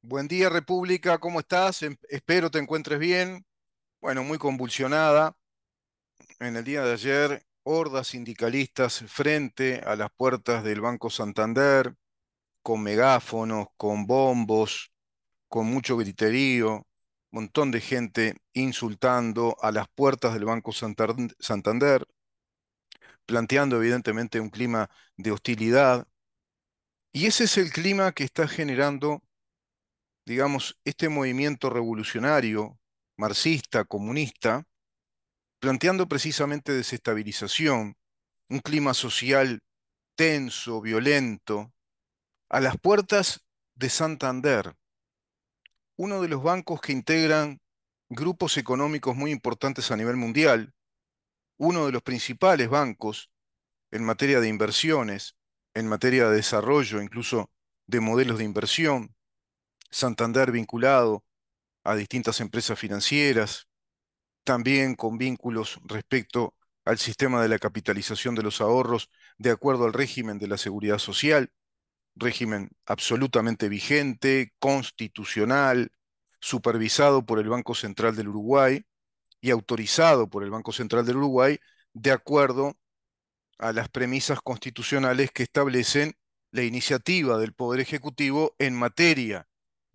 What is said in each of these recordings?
Buen día, República, ¿cómo estás? Espero te encuentres bien. Bueno, muy convulsionada. En el día de ayer, hordas sindicalistas frente a las puertas del Banco Santander, con megáfonos, con bombos, con mucho griterío, montón de gente insultando a las puertas del Banco Santander, planteando evidentemente un clima de hostilidad. Y ese es el clima que está generando, digamos, este movimiento revolucionario, marxista, comunista, planteando precisamente desestabilización, un clima social tenso, violento, a las puertas de Santander, uno de los bancos que integran grupos económicos muy importantes a nivel mundial, uno de los principales bancos en materia de inversiones, en materia de desarrollo, incluso de modelos de inversión, Santander vinculado a distintas empresas financieras, también con vínculos respecto al sistema de la capitalización de los ahorros de acuerdo al régimen de la seguridad social, régimen absolutamente vigente, constitucional, supervisado por el Banco Central del Uruguay y autorizado por el Banco Central del Uruguay de acuerdo a las premisas constitucionales que establecen la iniciativa del Poder Ejecutivo en materia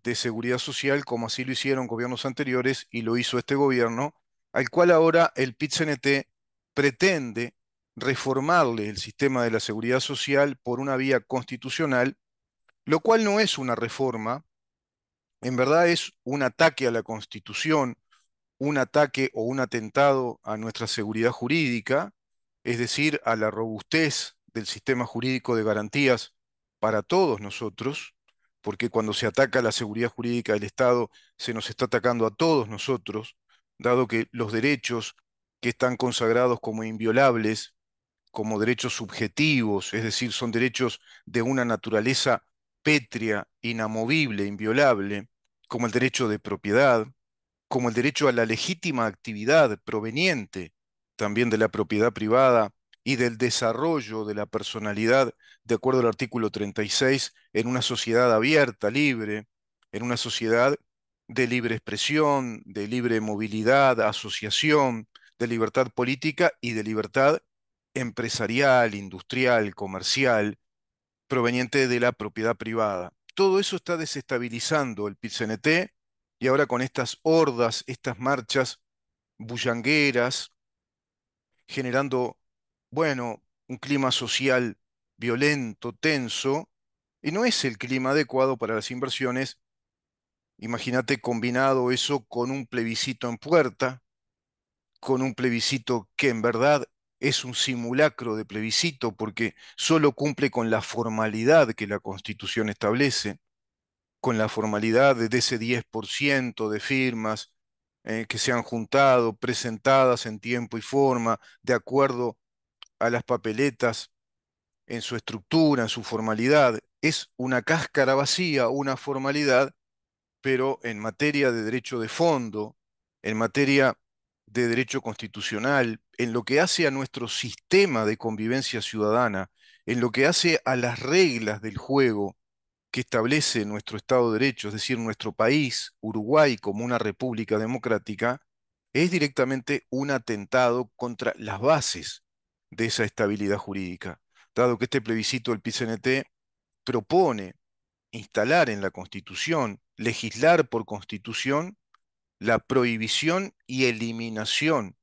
de seguridad social, como así lo hicieron gobiernos anteriores y lo hizo este gobierno, al cual ahora el PIT-CNT pretende reformarle el sistema de la seguridad social por una vía constitucional, lo cual no es una reforma, en verdad es un ataque a la Constitución, un ataque o un atentado a nuestra seguridad jurídica, es decir, a la robustez del sistema jurídico de garantías para todos nosotros, porque cuando se ataca la seguridad jurídica del Estado, se nos está atacando a todos nosotros, dado que los derechos que están consagrados como inviolables, como derechos subjetivos, es decir, son derechos de una naturaleza pétrea, inamovible, inviolable, como el derecho de propiedad, como el derecho a la legítima actividad proveniente también de la propiedad privada y del desarrollo de la personalidad de acuerdo al artículo 36 en una sociedad abierta, libre, en una sociedad de libre expresión, de libre movilidad, asociación, de libertad política y de libertad empresarial, industrial, comercial, proveniente de la propiedad privada. Todo eso está desestabilizando el PIT-CNT y ahora con estas hordas, estas marchas bullangueras, generando, bueno, un clima social violento, tenso, y no es el clima adecuado para las inversiones. Imagínate combinado eso con un plebiscito en puerta, con un plebiscito que en verdad es un simulacro de plebiscito porque solo cumple con la formalidad que la Constitución establece, con la formalidad de ese 10% de firmas que se han juntado, presentadas en tiempo y forma, de acuerdo a las papeletas en su estructura, en su formalidad. Es una cáscara vacía, una formalidad, pero en materia de derecho de fondo, en materia de derecho constitucional, en lo que hace a nuestro sistema de convivencia ciudadana, en lo que hace a las reglas del juego que establece nuestro Estado de Derecho, es decir, nuestro país, Uruguay, como una república democrática, es directamente un atentado contra las bases de esa estabilidad jurídica, dado que este plebiscito del PCNT propone instalar en la Constitución, legislar por Constitución, la prohibición y eliminación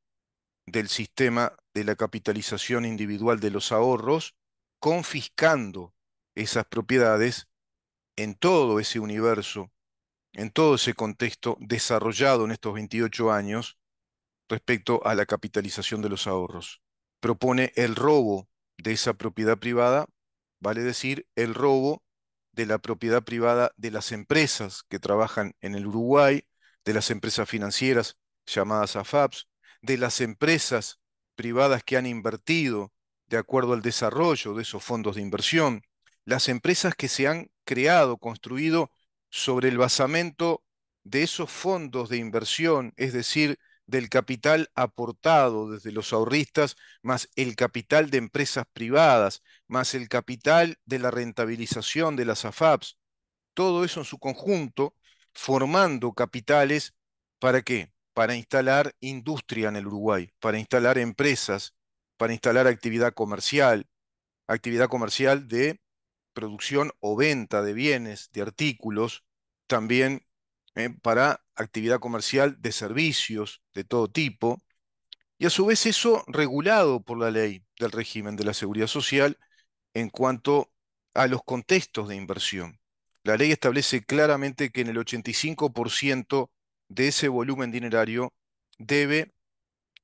del sistema de la capitalización individual de los ahorros, confiscando esas propiedades en todo ese universo, en todo ese contexto desarrollado en estos 28 años respecto a la capitalización de los ahorros. Propone el robo de esa propiedad privada, vale decir, el robo de la propiedad privada de las empresas que trabajan en el Uruguay, de las empresas financieras llamadas AFAPs, de las empresas privadas que han invertido de acuerdo al desarrollo de esos fondos de inversión, las empresas que se han creado, construido sobre el basamento de esos fondos de inversión, es decir, del capital aportado desde los ahorristas, más el capital de empresas privadas, más el capital de la rentabilización de las AFAPs, todo eso en su conjunto, formando capitales, ¿para qué? Para instalar industria en el Uruguay, para instalar empresas, para instalar actividad comercial de producción o venta de bienes, de artículos, también para actividad comercial de servicios de todo tipo, y a su vez eso regulado por la ley del régimen de la seguridad social en cuanto a los contextos de inversión. La ley establece claramente que en el 85% de ese volumen dinerario debe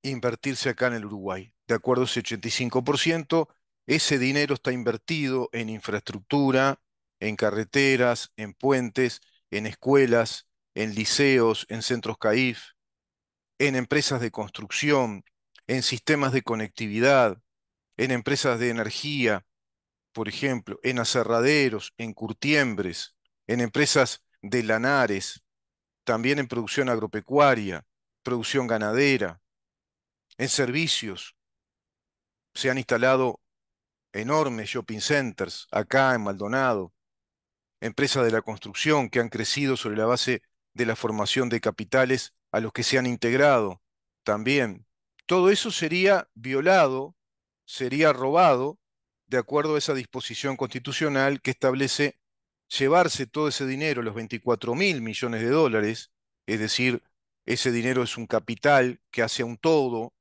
invertirse acá en el Uruguay. De acuerdo a ese 85%, ese dinero está invertido en infraestructura, en carreteras, en puentes, en escuelas, en liceos, en centros CAIF, en empresas de construcción, en sistemas de conectividad, en empresas de energía, por ejemplo, en aserraderos, en curtiembres, en empresas de lanares, también en producción agropecuaria, producción ganadera, en servicios. Se han instalado enormes shopping centers acá en Maldonado, empresas de la construcción que han crecido sobre la base de la formación de capitales a los que se han integrado también. Todo eso sería violado, sería robado, de acuerdo a esa disposición constitucional que establece llevarse todo ese dinero, los 24.000 millones de dólares, es decir, ese dinero es un capital que hace un todo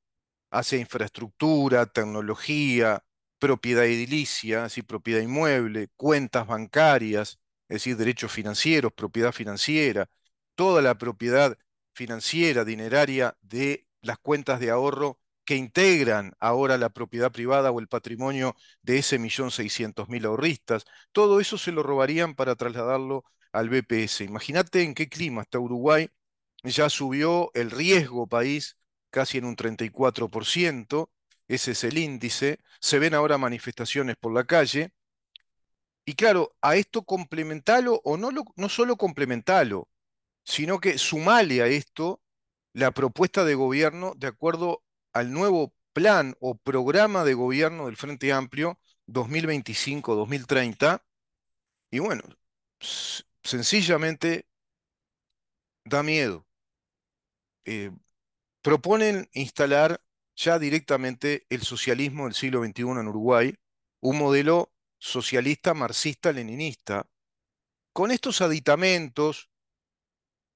hacia infraestructura, tecnología, propiedad edilicia, es decir, propiedad inmueble, cuentas bancarias, es decir, derechos financieros, propiedad financiera, toda la propiedad financiera, dineraria de las cuentas de ahorro que integran ahora la propiedad privada o el patrimonio de ese 1.600.000 ahorristas, todo eso se lo robarían para trasladarlo al BPS. Imagínate en qué clima está Uruguay, ya subió el riesgo país casi en un 34%, ese es el índice, se ven ahora manifestaciones por la calle, y claro, a esto complementalo o no, no solo complementalo, sino que sumale a esto la propuesta de gobierno de acuerdo al nuevo plan o programa de gobierno del Frente Amplio 2025-2030, y bueno, sencillamente da miedo. Eh, Proponen instalar ya directamente el socialismo del siglo XXI en Uruguay, un modelo socialista marxista-leninista, con estos aditamentos,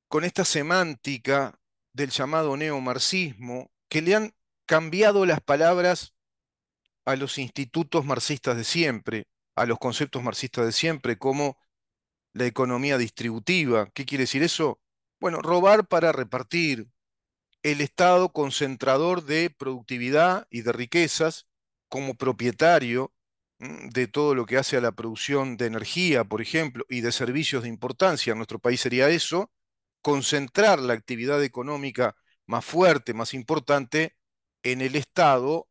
con esta semántica del llamado neomarxismo, que le han cambiado las palabras a los institutos marxistas de siempre, a los conceptos marxistas de siempre, como la economía distributiva. ¿Qué quiere decir eso? Bueno, robar para repartir, el Estado concentrador de productividad y de riquezas como propietario de todo lo que hace a la producción de energía, por ejemplo, y de servicios de importancia. En nuestro país sería eso, concentrar la actividad económica más fuerte, más importante en el Estado,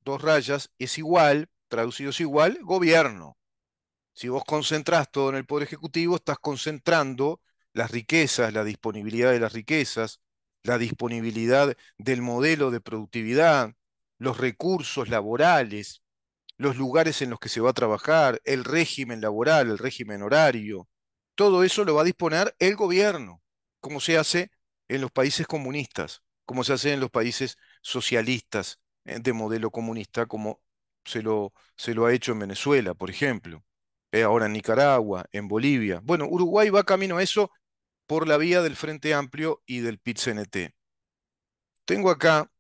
dos rayas, es igual, traducido es igual, gobierno. Si vos concentrás todo en el Poder Ejecutivo, estás concentrando las riquezas, la disponibilidad de las riquezas, la disponibilidad del modelo de productividad, los recursos laborales, los lugares en los que se va a trabajar, el régimen laboral, el régimen horario. Todo eso lo va a disponer el gobierno, como se hace en los países comunistas, como se hace en los países socialistas de modelo comunista, como se lo ha hecho en Venezuela, por ejemplo, ahora en Nicaragua, en Bolivia. Bueno, Uruguay va camino a eso por la vía del Frente Amplio y del PIT-CNT. Tengo acá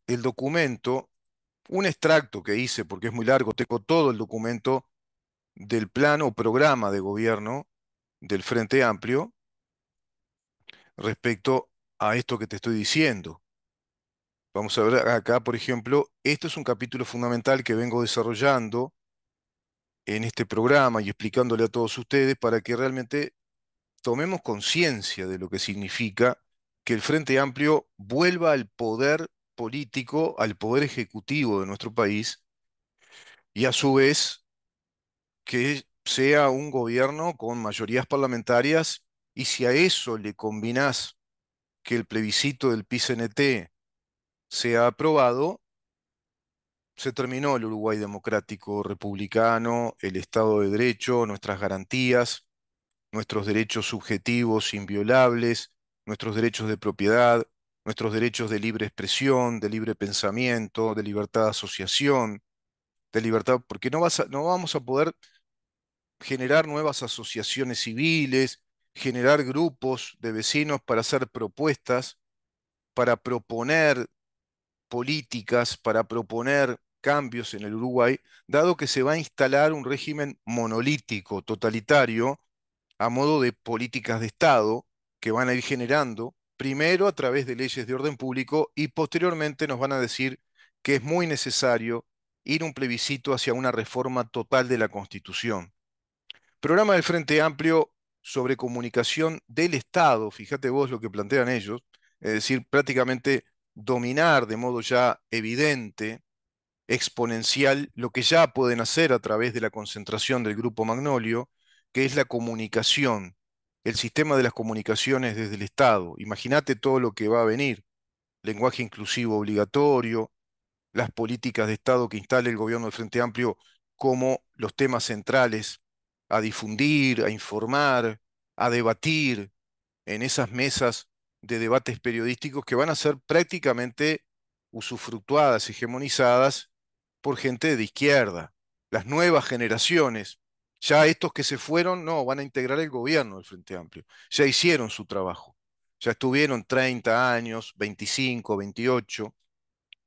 el documento, un extracto que hice, porque es muy largo, tengo todo el documento del plan o programa de gobierno del Frente Amplio respecto a esto que te estoy diciendo. Vamos a ver acá, por ejemplo, esto es un capítulo fundamental que vengo desarrollando en este programa y explicándole a todos ustedes para que realmente tomemos conciencia de lo que significa que el Frente Amplio vuelva al poder político, al poder ejecutivo de nuestro país y a su vez que sea un gobierno con mayorías parlamentarias, y si a eso le combinás que el plebiscito del PICNT sea aprobado, se terminó el Uruguay democrático republicano, el Estado de Derecho, nuestras garantías. nuestros derechos subjetivos inviolables, nuestros derechos de propiedad, nuestros derechos de libre expresión, de libre pensamiento, de libertad de asociación, de libertad, porque no vamos a poder generar nuevas asociaciones civiles, generar grupos de vecinos para hacer propuestas, para proponer políticas, para proponer cambios en el Uruguay, dado que se va a instalar un régimen monolítico, totalitario, a modo de políticas de Estado que van a ir generando, primero a través de leyes de orden público y posteriormente nos van a decir que es muy necesario ir un plebiscito hacia una reforma total de la Constitución. Programa del Frente Amplio sobre comunicación del Estado, fíjate vos lo que plantean ellos, es decir, prácticamente dominar de modo ya evidente, exponencial, lo que ya pueden hacer a través de la concentración del Grupo Magnolio, que es la comunicación, el sistema de las comunicaciones desde el Estado. Imagínate todo lo que va a venir, lenguaje inclusivo obligatorio, las políticas de Estado que instale el gobierno del Frente Amplio como los temas centrales a difundir, a informar, a debatir en esas mesas de debates periodísticos que van a ser prácticamente usufructuadas, hegemonizadas por gente de izquierda, las nuevas generaciones. Ya estos que se fueron, no, van a integrar el gobierno del Frente Amplio. Ya hicieron su trabajo. Ya estuvieron 30 años, 25, 28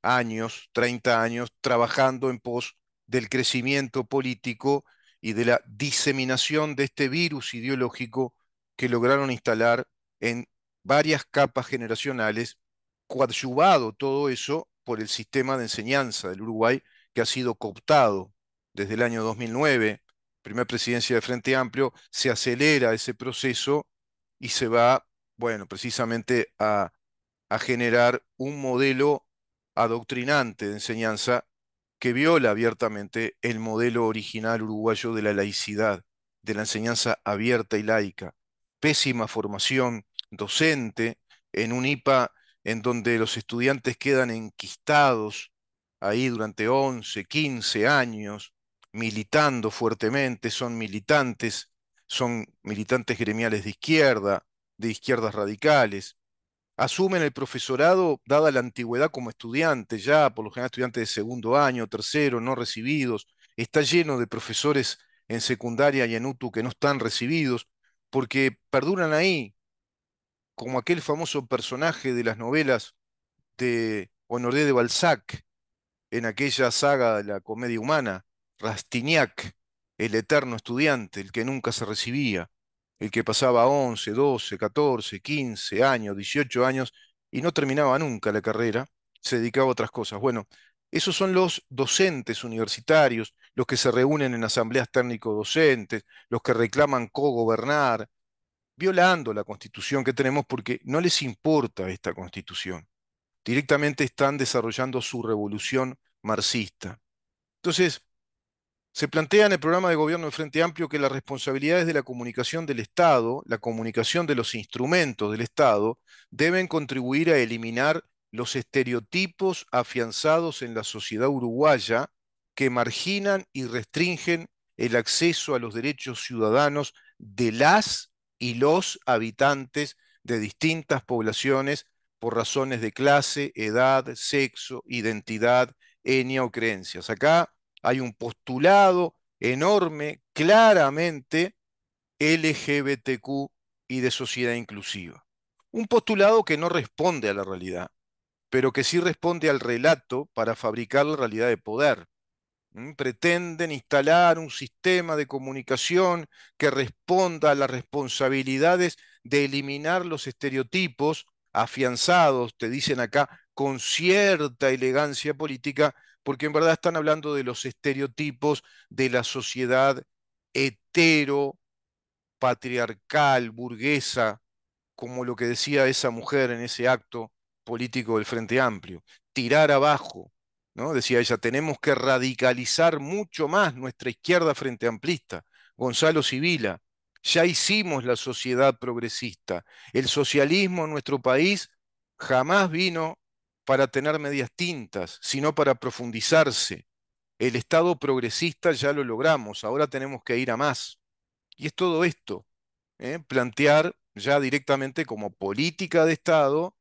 años, 30 años, trabajando en pos del crecimiento político y de la diseminación de este virus ideológico que lograron instalar en varias capas generacionales, coadyuvado todo eso por el sistema de enseñanza del Uruguay, que ha sido cooptado desde el año 2009, primera presidencia de Frente Amplio, se acelera ese proceso y se va, bueno, precisamente a generar un modelo adoctrinante de enseñanza que viola abiertamente el modelo original uruguayo de la laicidad, de la enseñanza abierta y laica. Pésima formación docente en un IPA en donde los estudiantes quedan enquistados ahí durante 11, 15 años, militando fuertemente, son militantes gremiales de izquierdas radicales, asumen el profesorado dada la antigüedad como estudiantes, ya por lo general estudiantes de segundo año, tercero, no recibidos. Está lleno de profesores en secundaria y en UTU que no están recibidos porque perduran ahí, como aquel famoso personaje de las novelas de Honoré de Balzac, en aquella saga de la comedia humana, Rastignac, el eterno estudiante, el que nunca se recibía, el que pasaba 11, 12, 14, 15 años, 18 años y no terminaba nunca la carrera, se dedicaba a otras cosas. Bueno, esos son los docentes universitarios, los que se reúnen en asambleas técnico-docentes, los que reclaman cogobernar, violando la constitución que tenemos porque no les importa esta constitución. Directamente están desarrollando su revolución marxista. Entonces, se plantea en el programa de gobierno del Frente Amplio que las responsabilidades de la comunicación del Estado, la comunicación de los instrumentos del Estado, deben contribuir a eliminar los estereotipos afianzados en la sociedad uruguaya que marginan y restringen el acceso a los derechos ciudadanos de las y los habitantes de distintas poblaciones por razones de clase, edad, sexo, identidad, etnia o creencias. Acá hay un postulado enorme, claramente LGBTQ y de sociedad inclusiva. Un postulado que no responde a la realidad, pero que sí responde al relato para fabricar la realidad de poder. Pretenden instalar un sistema de comunicación que responda a las responsabilidades de eliminar los estereotipos afianzados, te dicen acá, con cierta elegancia política, porque en verdad están hablando de los estereotipos de la sociedad hetero, patriarcal, burguesa, como lo que decía esa mujer en ese acto político del Frente Amplio, tirar abajo, ¿no? Decía ella, tenemos que radicalizar mucho más nuestra izquierda frente amplista. Gonzalo Sibila, ya hicimos la sociedad progresista. El socialismo en nuestro país jamás vino para tener medias tintas, sino para profundizarse. El Estado progresista ya lo logramos, ahora tenemos que ir a más. Y es todo esto. plantear ya directamente como política de Estado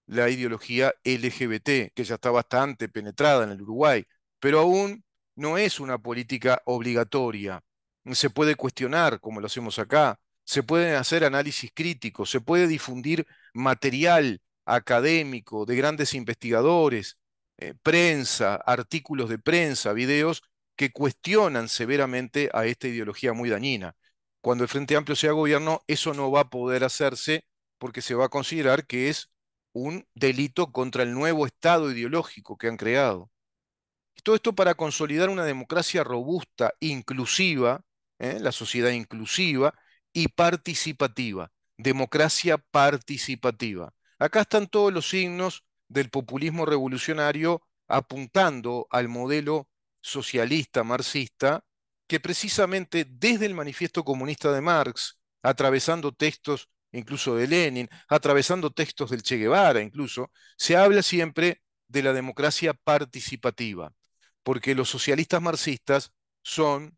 la ideología LGBT, que ya está bastante penetrada en el Uruguay, pero aún no es una política obligatoria. Se puede cuestionar, como lo hacemos acá, se pueden hacer análisis críticos, se puede difundir material académico de grandes investigadores, prensa, artículos de prensa, videos que cuestionan severamente a esta ideología muy dañina. Cuando el Frente Amplio sea gobierno, eso no va a poder hacerse porque se va a considerar que es un delito contra el nuevo Estado ideológico que han creado. Y todo esto para consolidar una democracia robusta, inclusiva, la sociedad inclusiva y participativa. Democracia participativa. Acá están todos los signos del populismo revolucionario apuntando al modelo socialista marxista que precisamente desde el manifiesto comunista de Marx, atravesando textos incluso de Lenin, atravesando textos del Che Guevara incluso, se habla siempre de la democracia participativa porque los socialistas marxistas son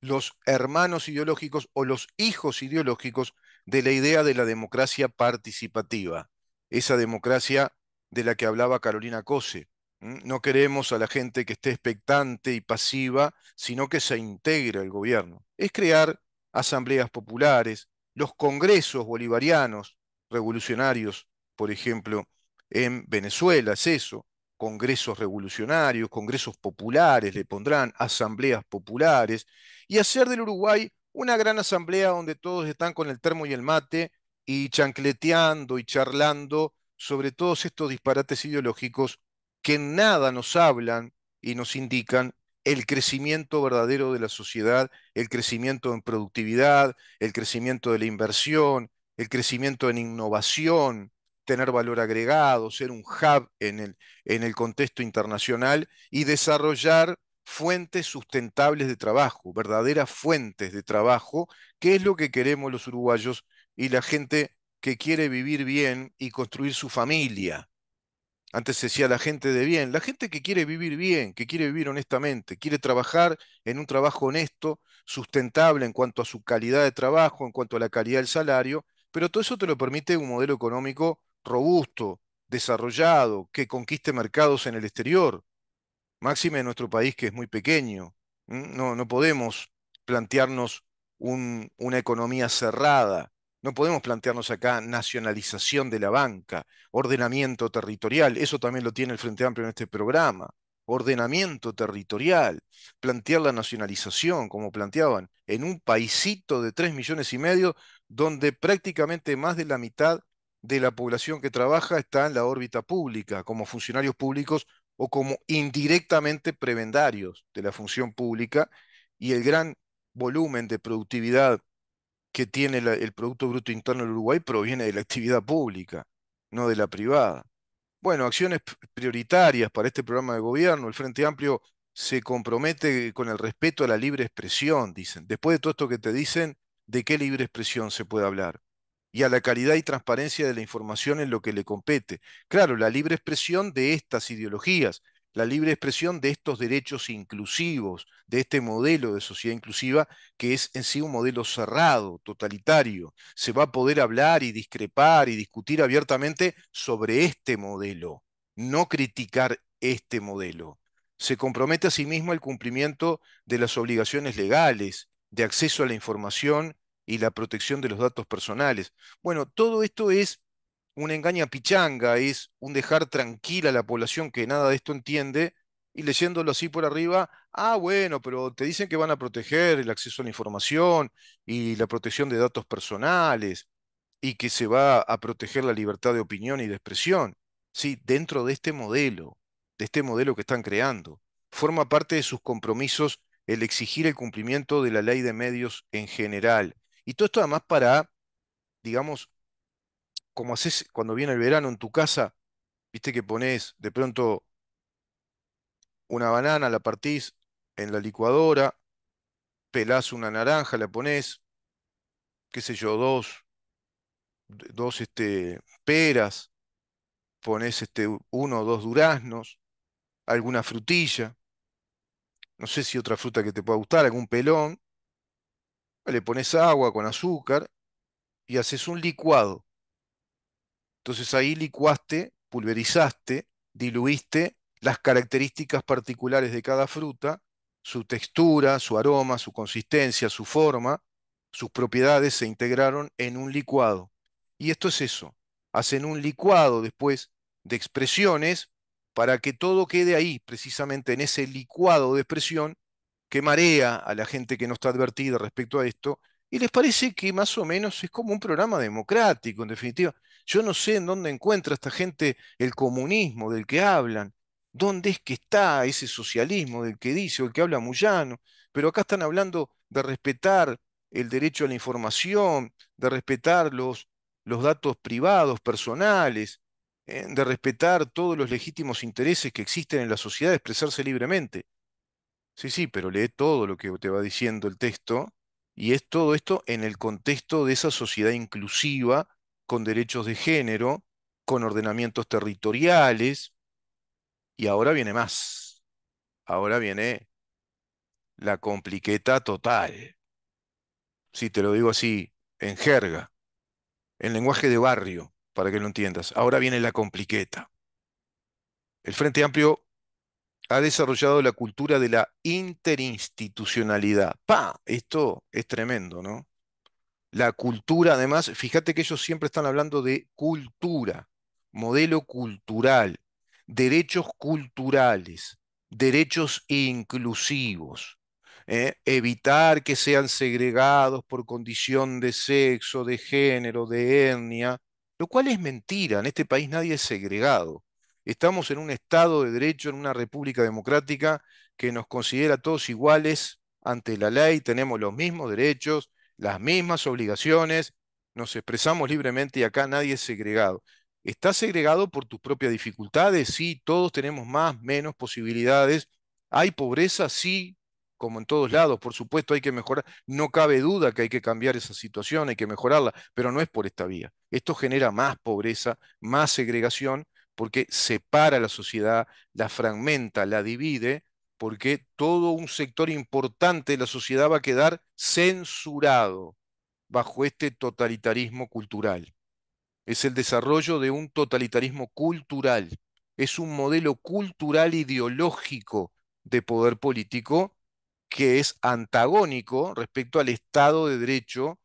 los hermanos ideológicos o los hijos ideológicos de la idea de la democracia participativa, esa democracia de la que hablaba Carolina Cose. No queremos a la gente que esté expectante y pasiva, sino que se integre al gobierno. Es crear asambleas populares, los congresos bolivarianos revolucionarios, por ejemplo, en Venezuela, es eso, congresos revolucionarios, congresos populares, le pondrán asambleas populares, y hacer del Uruguay una gran asamblea donde todos están con el termo y el mate y chancleteando y charlando sobre todos estos disparates ideológicos que en nada nos hablan y nos indican el crecimiento verdadero de la sociedad, el crecimiento en productividad, el crecimiento de la inversión, el crecimiento en innovación, tener valor agregado, ser un hub en el contexto internacional y desarrollar fuentes sustentables de trabajo, verdaderas fuentes de trabajo, que es lo que queremos los uruguayos y la gente que quiere vivir bien y construir su familia. Antes se decía la gente de bien, la gente que quiere vivir bien, que quiere vivir honestamente, quiere trabajar en un trabajo honesto, sustentable en cuanto a su calidad de trabajo, en cuanto a la calidad del salario, pero todo eso te lo permite un modelo económico robusto, desarrollado, que conquiste mercados en el exterior. Máxime en nuestro país que es muy pequeño. No, no podemos plantearnos una economía cerrada. No podemos plantearnos acá nacionalización de la banca, ordenamiento territorial. Eso también lo tiene el Frente Amplio en este programa. Ordenamiento territorial, plantear la nacionalización, como planteaban, en un paisito de 3,5 millones, donde prácticamente más de la mitad de la población que trabaja está en la órbita pública, como funcionarios públicos o como indirectamente prebendarios de la función pública y el gran volumen de productividad que tiene el Producto Bruto Interno del Uruguay proviene de la actividad pública, no de la privada. Bueno, acciones prioritarias para este programa de gobierno. El Frente Amplio se compromete con el respeto a la libre expresión, dicen. Después de todo esto que te dicen, ¿de qué libre expresión se puede hablar? Y a la calidad y transparencia de la información en lo que le compete. Claro, la libre expresión de estas ideologías, la libre expresión de estos derechos inclusivos, de este modelo de sociedad inclusiva que es en sí un modelo cerrado, totalitario. Se va a poder hablar y discrepar y discutir abiertamente sobre este modelo, no criticar este modelo. Se compromete asimismo al cumplimiento de las obligaciones legales de acceso a la información y la protección de los datos personales. Bueno, todo esto es una engaña pichanga, es un dejar tranquila a la población que nada de esto entiende y leyéndolo así por arriba, ah, bueno, pero te dicen que van a proteger el acceso a la información y la protección de datos personales y que se va a proteger la libertad de opinión y de expresión. Sí, dentro de este modelo que están creando. Forma parte de sus compromisos el exigir el cumplimiento de la ley de medios en general. Y todo esto además para, digamos, como haces cuando viene el verano en tu casa, viste que pones de pronto una banana, la partís en la licuadora, pelás una naranja, la ponés, qué sé yo, dos peras, pones uno o dos duraznos, alguna frutilla, no sé si otra fruta que te pueda gustar, algún pelón, le pones agua con azúcar y haces un licuado. Entonces ahí licuaste, pulverizaste, diluiste las características particulares de cada fruta, su textura, su aroma, su consistencia, su forma, sus propiedades se integraron en un licuado. Y esto es eso. Hacen un licuado después de expresiones para que todo quede ahí, precisamente en ese licuado de expresión que marea a la gente que no está advertida respecto a esto, y les parece que más o menos es como un programa democrático, en definitiva. Yo no sé en dónde encuentra esta gente el comunismo del que hablan, dónde es que está ese socialismo del que dice o el que habla Muyano, pero acá están hablando de respetar el derecho a la información, de respetar los datos privados, personales, de respetar todos los legítimos intereses que existen en la sociedad de expresarse libremente. Sí, sí, pero lee todo lo que te va diciendo el texto y es todo esto en el contexto de esa sociedad inclusiva, con derechos de género, con ordenamientos territoriales, y ahora viene más. Ahora viene la compliqueta total. Si te lo digo así, en jerga, en lenguaje de barrio, para que lo entiendas. Ahora viene la compliqueta. El Frente Amplio ha desarrollado la cultura de la interinstitucionalidad. ¡Pa! Esto es tremendo, ¿no? La cultura, además, fíjate que ellos siempre están hablando de cultura, modelo cultural, derechos culturales, derechos inclusivos, evitar que sean segregados por condición de sexo, de género, de etnia, lo cual es mentira. En este país nadie es segregado. Estamos en un Estado de Derecho, en una república democrática que nos considera a todos iguales ante la ley, tenemos los mismos derechos, las mismas obligaciones, nos expresamos libremente y acá nadie es segregado. ¿Estás segregado por tus propias dificultades? Sí, todos tenemos más, menos posibilidades. ¿Hay pobreza? Sí, como en todos lados, por supuesto hay que mejorar. No cabe duda que hay que cambiar esa situación, hay que mejorarla, pero no es por esta vía. Esto genera más pobreza, más segregación, porque separa a la sociedad, la fragmenta, la divide, porque todo un sector importante de la sociedad va a quedar censurado bajo este totalitarismo cultural. Es el desarrollo de un totalitarismo cultural. Es un modelo cultural ideológico de poder político que es antagónico respecto al Estado de Derecho,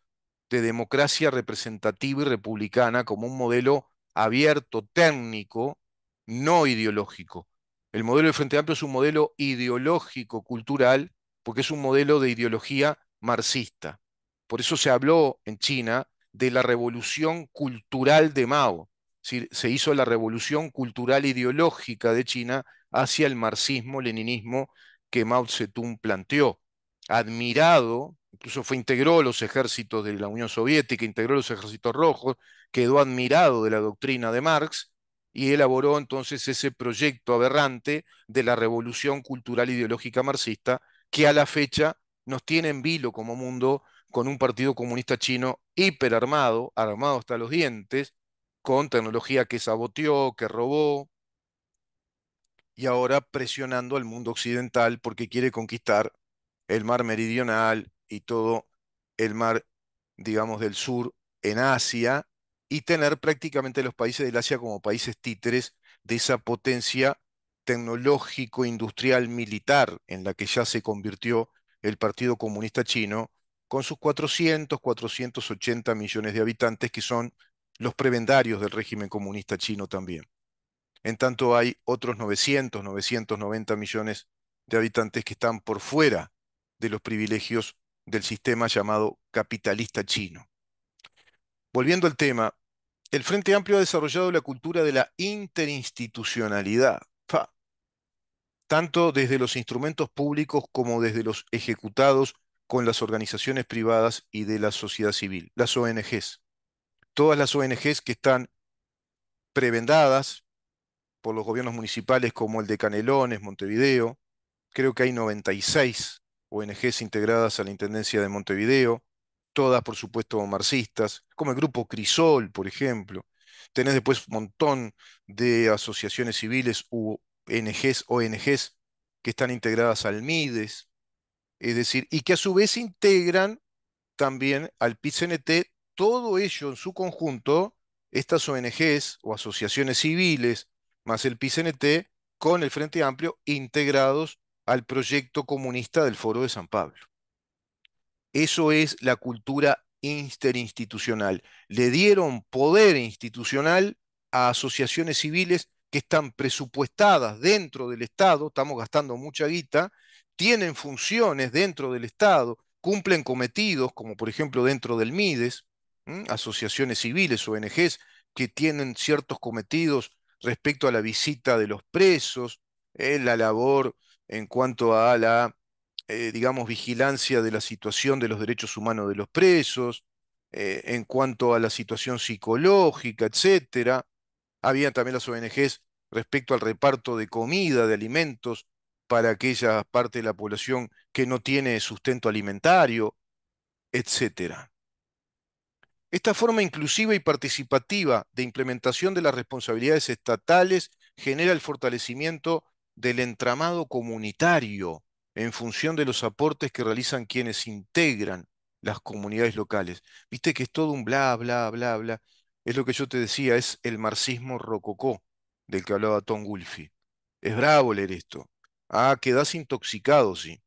de democracia representativa y republicana como un modelo abierto, técnico, no ideológico. El modelo del Frente Amplio es un modelo ideológico cultural porque es un modelo de ideología marxista. Por eso se habló en China de la revolución cultural de Mao. Es decir, se hizo la revolución cultural ideológica de China hacia el marxismo-leninismo que Mao Zedong planteó. Admirado, incluso integró los ejércitos de la Unión Soviética, integró los ejércitos rojos, quedó admirado de la doctrina de Marx y elaboró entonces ese proyecto aberrante de la revolución cultural ideológica marxista que a la fecha nos tiene en vilo como mundo con un partido comunista chino hiperarmado, armado hasta los dientes, con tecnología que saboteó, que robó, y ahora presionando al mundo occidental porque quiere conquistar el mar meridional y todo el mar, digamos, del sur en Asia y tener prácticamente los países del Asia como países títeres de esa potencia tecnológico, industrial, militar en la que ya se convirtió el Partido Comunista Chino con sus 480 millones de habitantes que son los prebendarios del régimen comunista chino también. En tanto, hay otros 990 millones de habitantes que están por fuera de los privilegios del sistema llamado capitalista chino. Volviendo al tema, el Frente Amplio ha desarrollado la cultura de la interinstitucionalidad, tanto desde los instrumentos públicos como desde los ejecutados con las organizaciones privadas y de la sociedad civil, las ONGs. Todas las ONGs que están prebendadas por los gobiernos municipales como el de Canelones, Montevideo. Creo que hay 96 ONGs integradas a la Intendencia de Montevideo, todas por supuesto marxistas, como el grupo Crisol, por ejemplo. Tenés después un montón de asociaciones civiles u ONGs que están integradas al MIDES, es decir, y que a su vez integran también al PIT-CNT todo ello en su conjunto, estas ONGs o asociaciones civiles, más el PCNT, con el Frente Amplio, integrados al proyecto comunista del Foro de San Pablo. Eso es la cultura interinstitucional. Le dieron poder institucional a asociaciones civiles que están presupuestadas dentro del Estado, estamos gastando mucha guita, tienen funciones dentro del Estado, cumplen cometidos, como por ejemplo dentro del MIDES, asociaciones civiles, ONGs, que tienen ciertos cometidos respecto a la visita de los presos, la labor en cuanto a la digamos, vigilancia de la situación de los derechos humanos de los presos, en cuanto a la situación psicológica, etcétera. Había también las ONGs respecto al reparto de comida, de alimentos para aquella parte de la población que no tiene sustento alimentario, etcétera. Esta forma inclusiva y participativa de implementación de las responsabilidades estatales genera el fortalecimiento del entramado comunitario en función de los aportes que realizan quienes integran las comunidades locales. Viste que es todo un bla, bla, bla, bla. Es lo que yo te decía, es el marxismo rococó del que hablaba Tom Wolfe. Es bravo leer esto. Ah, quedás intoxicado, sí,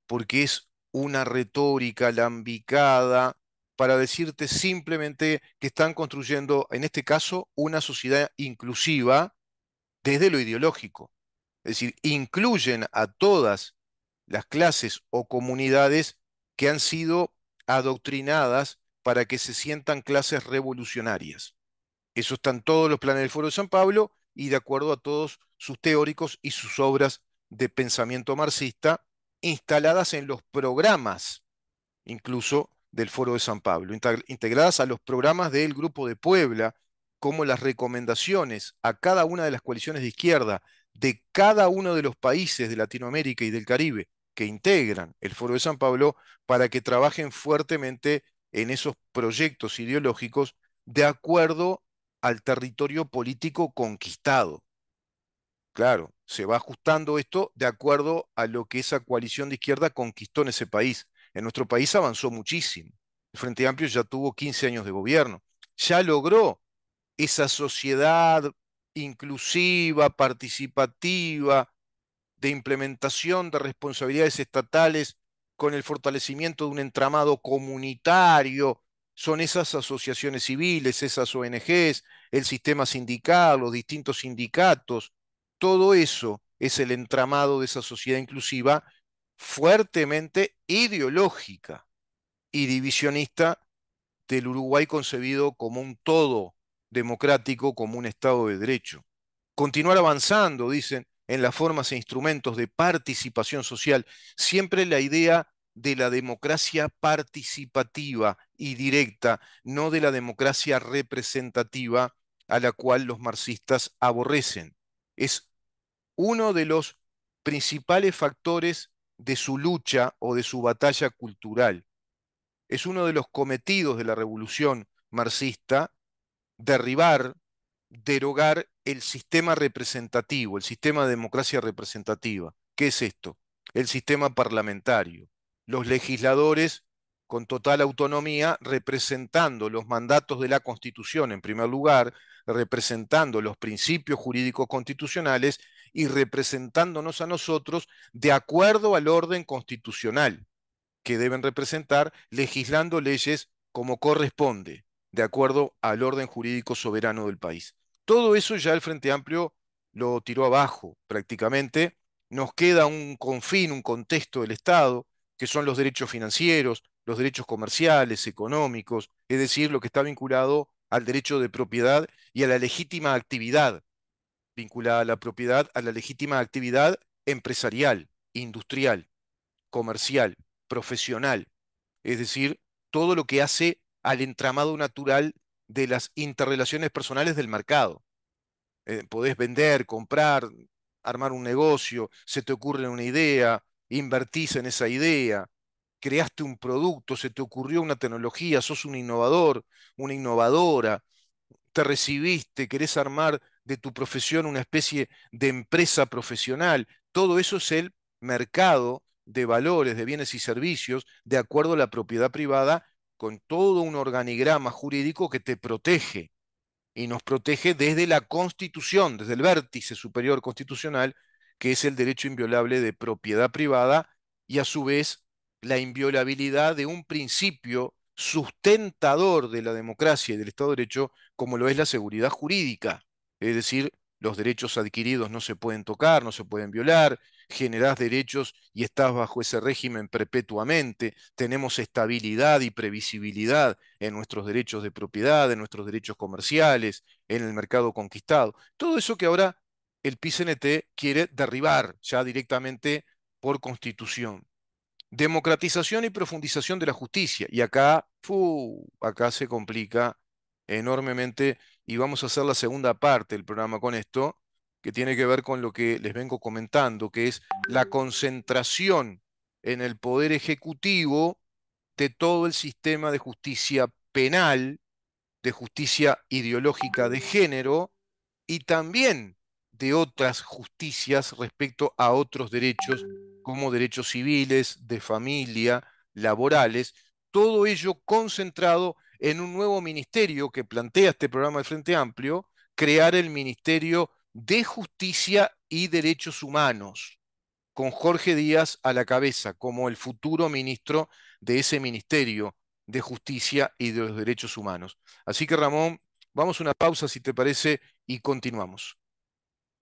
porque es una retórica alambicada para decirte simplemente que están construyendo, en este caso, una sociedad inclusiva desde lo ideológico. Es decir, incluyen a todas las clases o comunidades que han sido adoctrinadas para que se sientan clases revolucionarias. Eso está en todos los planes del Foro de San Pablo y de acuerdo a todos sus teóricos y sus obras de pensamiento marxista instaladas en los programas, incluso del Foro de San Pablo, integradas a los programas del Grupo de Puebla, como las recomendaciones a cada una de las coaliciones de izquierda de cada uno de los países de Latinoamérica y del Caribe que integran el Foro de San Pablo para que trabajen fuertemente en esos proyectos ideológicos de acuerdo al territorio político conquistado. Claro, se va ajustando esto de acuerdo a lo que esa coalición de izquierda conquistó en ese país. En nuestro país avanzó muchísimo. El Frente Amplio ya tuvo 15 años de gobierno. Ya logró esa sociedad inclusiva, participativa, de implementación de responsabilidades estatales con el fortalecimiento de un entramado comunitario. Son esas asociaciones civiles, esas ONGs, el sistema sindical, los distintos sindicatos. Todo eso es el entramado de esa sociedad inclusiva fuertemente ideológica y divisionista del Uruguay concebido como un todo democrático, como un Estado de Derecho. Continuar avanzando, dicen, en las formas e instrumentos de participación social, siempre la idea de la democracia participativa y directa, no de la democracia representativa a la cual los marxistas aborrecen. Es uno de los principales factores de su lucha o de su batalla cultural. Es uno de los cometidos de la revolución marxista derribar, derogar el sistema representativo, el sistema de democracia representativa. ¿Qué es esto? El sistema parlamentario. Los legisladores con total autonomía representando los mandatos de la Constitución en primer lugar, representando los principios jurídicos constitucionales y representándonos a nosotros de acuerdo al orden constitucional que deben representar, legislando leyes como corresponde, de acuerdo al orden jurídico soberano del país. Todo eso ya el Frente Amplio lo tiró abajo prácticamente. Nos queda un confín, un contexto del Estado, que son los derechos financieros, los derechos comerciales, económicos, es decir, lo que está vinculado al derecho de propiedad y a la legítima actividad, vinculada a la propiedad, a la legítima actividad empresarial, industrial, comercial, profesional, es decir, todo lo que hace al entramado natural de las interrelaciones personales del mercado. Podés vender, comprar, armar un negocio, se te ocurre una idea, invertís en esa idea, creaste un producto, se te ocurrió una tecnología, sos un innovador, una innovadora, te recibiste, querés armar de tu profesión una especie de empresa profesional. Todo eso es el mercado de valores, de bienes y servicios, de acuerdo a la propiedad privada con todo un organigrama jurídico que te protege y nos protege desde la Constitución, desde el vértice superior constitucional, que es el derecho inviolable de propiedad privada y a su vez la inviolabilidad de un principio sustentador de la democracia y del Estado de Derecho, como lo es la seguridad jurídica. Es decir, los derechos adquiridos no se pueden tocar, no se pueden violar, generás derechos y estás bajo ese régimen perpetuamente, tenemos estabilidad y previsibilidad en nuestros derechos de propiedad, en nuestros derechos comerciales, en el mercado conquistado. Todo eso que ahora el PCNT quiere derribar ya directamente por constitución. Democratización y profundización de la justicia. Y acá, acá se complica enormemente y vamos a hacer la segunda parte del programa con esto, que tiene que ver con lo que les vengo comentando, que es la concentración en el poder ejecutivo de todo el sistema de justicia penal, de justicia ideológica de género y también de otras justicias respecto a otros derechos, como derechos civiles, de familia, laborales, todo ello concentrado en un nuevo ministerio que plantea este programa del Frente Amplio, crear el Ministerio de Justicia y Derechos Humanos, con Jorge Díaz a la cabeza como el futuro ministro de ese Ministerio de Justicia y de los Derechos Humanos. Así que Ramón, vamos a una pausa si te parece y continuamos.